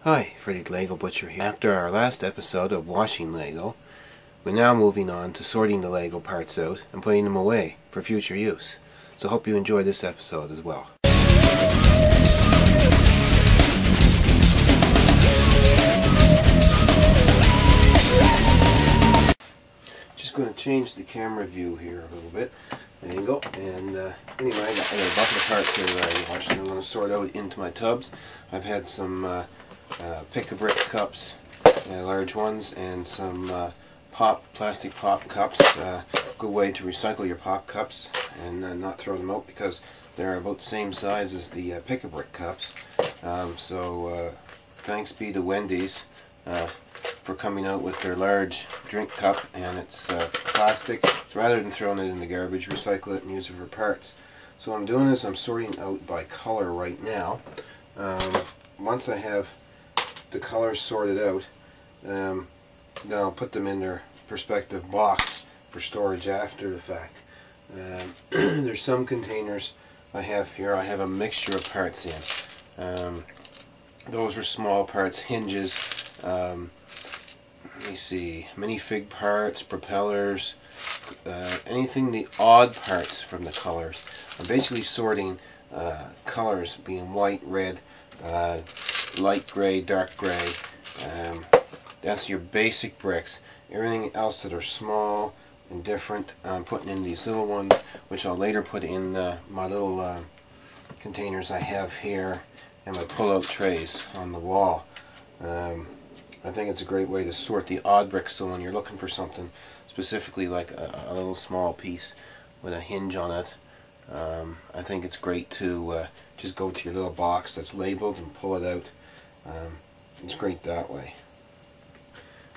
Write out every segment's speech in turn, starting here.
Hi, Freddy the Lego Butcher here. After our last episode of washing Lego, we're now moving on to sorting the Lego parts out and putting them away for future use. So hope you enjoy this episode as well. Just going to change the camera view here a little bit. Angle. And anyway, I got a bucket of parts here that I washed and I'm going to sort out into my tubs. I've had some pick-a-brick cups, large ones, and some plastic pop cups. Good way to recycle your pop cups and not throw them out because they're about the same size as the pick-a-brick cups. So thanks be to Wendy's for coming out with their large drink cup, and it's plastic. So rather than throwing it in the garbage, recycle it and use it for parts. So what I'm doing is I'm sorting out by color right now. Once I have the colors sorted out, then I'll put them in their respective box for storage after the fact. There's some containers I have here. I have a mixture of parts in. Those are small parts, hinges, let me see, minifig parts, propellers, anything the odd parts from the colors. I'm basically sorting colors being white, red, light gray, dark gray. That's your basic bricks. Everything else that are small and different, I'm putting in these little ones, which I'll later put in my little containers I have here and my pull-out trays on the wall. I think it's a great way to sort the odd bricks, so when you're looking for something specifically like a little small piece with a hinge on it, I think it's great to just go to your little box that's labeled and pull it out. It's great that way.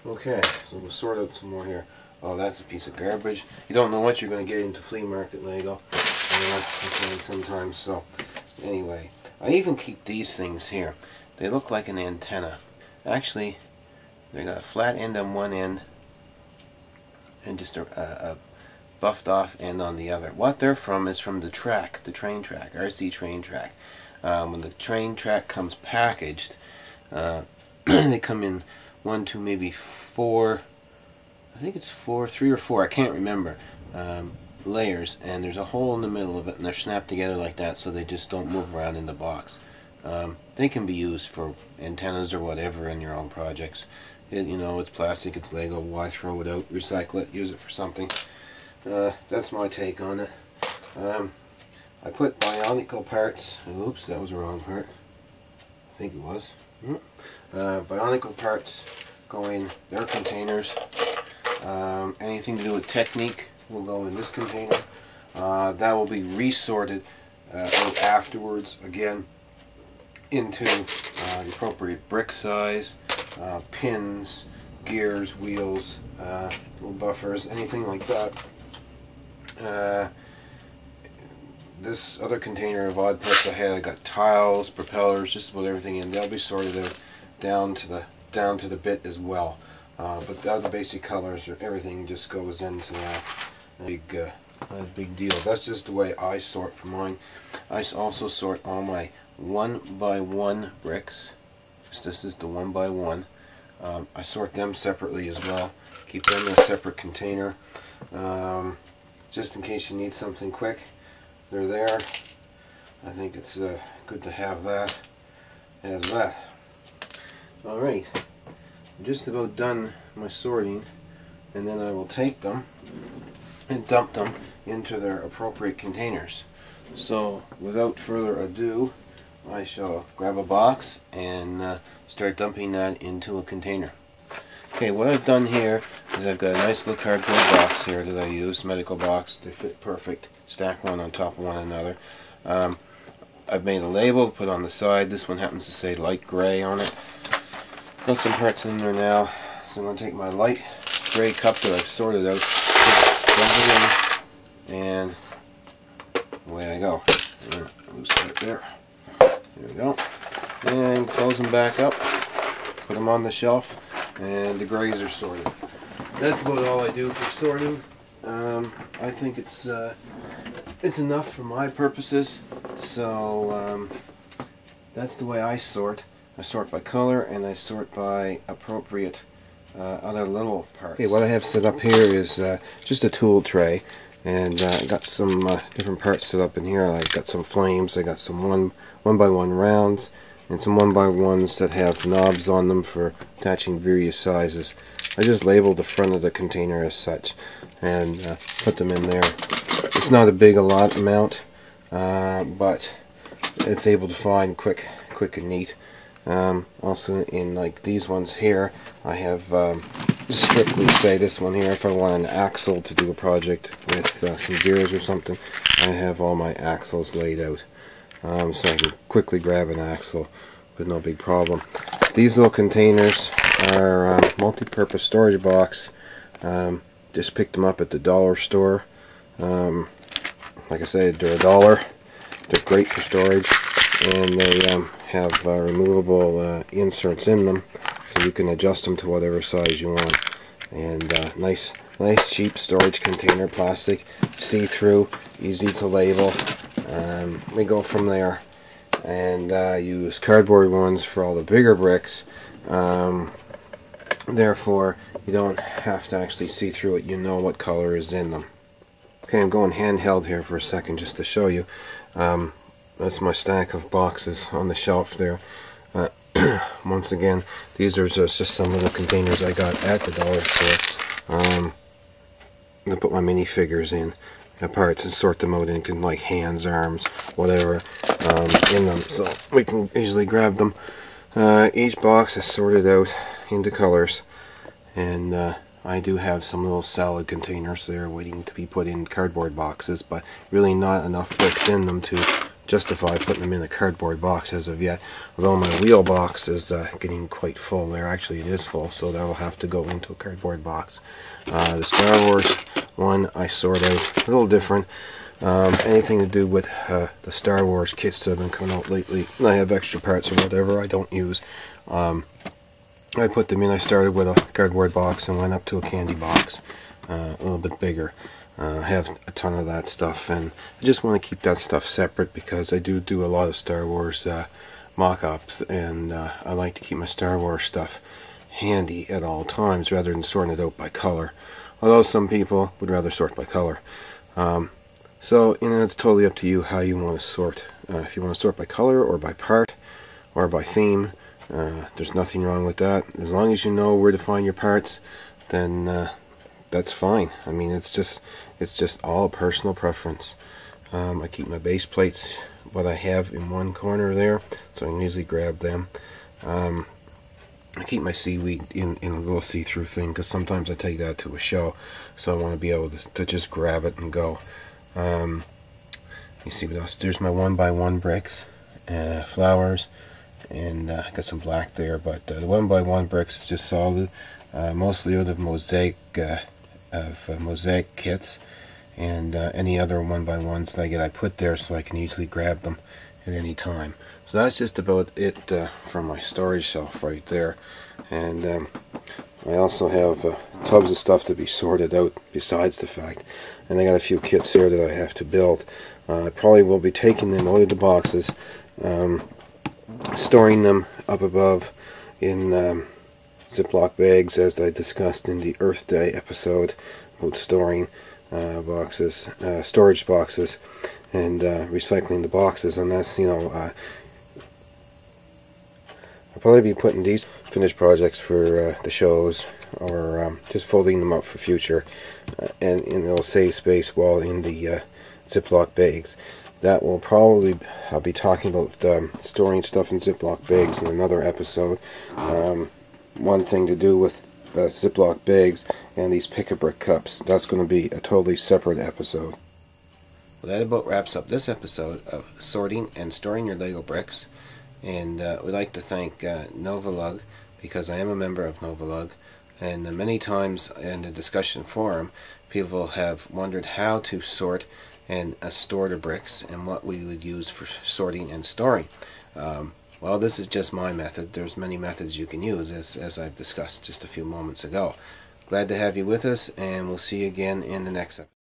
Okay, so we'll sort out some more here. Oh, that's a piece of garbage. You don't know what you're going to get into flea market Lego. Sometimes. So anyway, I even keep these things here. They look like an antenna. Actually, they got a flat end on one end and just a buffed off end on the other. What they're from is from the track, the train track, RC train track. When the train track comes packaged, they come in 1, 2, maybe 4, I think it's 3 or 4, I can't remember, layers, and there's a hole in the middle of it, and they're snapped together like that so they just don't move around in the box. They can be used for antennas or whatever in your own projects. You know, it's plastic, it's Lego, why throw it out, recycle it, use it for something. That's my take on it. I put bionicle parts, oops, that was the wrong part, I think it was. Bionicle parts go in their containers. Anything to do with technique will go in this container. That will be resorted out afterwards, again, into the appropriate brick size, pins, gears, wheels, little buffers, anything like that. This other container of odd parts I had, I got tiles, propellers, just about everything in. They'll be sorted out down to the bit as well. But the other basic colors, or everything just goes into that big deal. That's just the way I sort for mine. I also sort all my 1x1 bricks. This is the 1x1. I sort them separately as well. Keep them in a separate container, just in case you need something quick. They're there. I think it's good to have that as that. Alright, I'm just about done my sorting, and then I will take them and dump them into their appropriate containers. So without further ado, I shall grab a box and start dumping that into a container. Okay, what I've done here is I've got a nice little cardboard box here that I use, medical box. They fit perfect, stack one on top of one another. I've made a label to put on the side. This one happens to say light gray on it. Got some parts in there now, so I'm going to take my light gray cup that I've sorted out, dump it in, and away I go. Loose it there. There we go. And close them back up, put them on the shelf, and the grays are sorted. That's about all I do for sorting. I think it's enough for my purposes, so that's the way I sort. I sort by color, and I sort by appropriate other little parts. Okay, what I have set up here is just a tool tray, and I got some different parts set up in here. I got some flames, I got some one by one rounds, and some 1x1s that have knobs on them for attaching various sizes. I just labeled the front of the container as such and put them in there. It's not a big amount, but it's able to find quick and neat. Also in like these ones here, I have strictly say this one here, if I want an axle to do a project with some gears or something, I have all my axles laid out. So I can quickly grab an axle with no big problem. These little containers are multi-purpose storage box. Just picked them up at the dollar store. Like I said, they're $1. They're great for storage, and they have removable inserts in them, so you can adjust them to whatever size you want. And nice cheap storage container, plastic, see-through, easy to label. We go from there, and use cardboard ones for all the bigger bricks. Therefore, you don't have to actually see through it. You know what color is in them. Okay, I'm going handheld here for a second just to show you. That's my stack of boxes on the shelf there. Once again, these are just some of the containers I got at the dollar store. I put my minifigures in parts and sort them out in like hands, arms, whatever in them, so we can easily grab them. Each box is sorted out into colors, and I do have some little salad containers there waiting to be put in cardboard boxes, but really not enough bricks in them to justify putting them in a cardboard box as of yet. Although my wheel box is getting quite full there. Actually, it is full, so that will have to go into a cardboard box. The Star Wars one I sort out a little different. Anything to do with the Star Wars kits that have been coming out lately, and I have extra parts or whatever I don't use. I put them in. I started with a cardboard box and went up to a candy box, a little bit bigger. I have a ton of that stuff, and I just want to keep that stuff separate because I do a lot of Star Wars mock-ups, and I like to keep my Star Wars stuff handy at all times rather than sorting it out by color. Although some people would rather sort by color. So, it's totally up to you how you want to sort. If you want to sort by color or by part or by theme, there's nothing wrong with that. As long as you know where to find your parts, then that's fine. I mean, it's just all personal preference. I keep my base plates, what I have in one corner there, so I can easily grab them. I keep my seaweed in a little see-through thing because sometimes I take that to a show, so I want to be able to just grab it and go. You see what else? There's my 1x1 bricks, flowers, and I got some black there, but the 1x1 bricks is just solid, mostly out of mosaic kits, and any other 1x1s that I get I put there so I can easily grab them at any time. So that's just about it from my storage shelf right there. And I also have tubs of stuff to be sorted out besides the fact, and I got a few kits here that I have to build. I probably will be taking them out of the boxes, storing them up above in Ziploc bags, as I discussed in the Earth Day episode about storing storage boxes, and recycling the boxes. And that's, I'll probably be putting these finished projects for the shows, or just folding them up for future, and it'll save space while in the Ziploc bags. That will probably, I'll be talking about storing stuff in Ziploc bags in another episode. One thing to do with Ziploc bags and these pick-a-brick cups, that's going to be a totally separate episode. Well, that about wraps up this episode of sorting and storing your Lego bricks. And we'd like to thank Novalug, because I am a member of Novalug, and many times in the discussion forum people have wondered how to sort and store the bricks and what we would use for sorting and storing. Well, this is just my method. There's many methods you can use, as I've discussed just a few moments ago. Glad to have you with us, and we'll see you again in the next episode.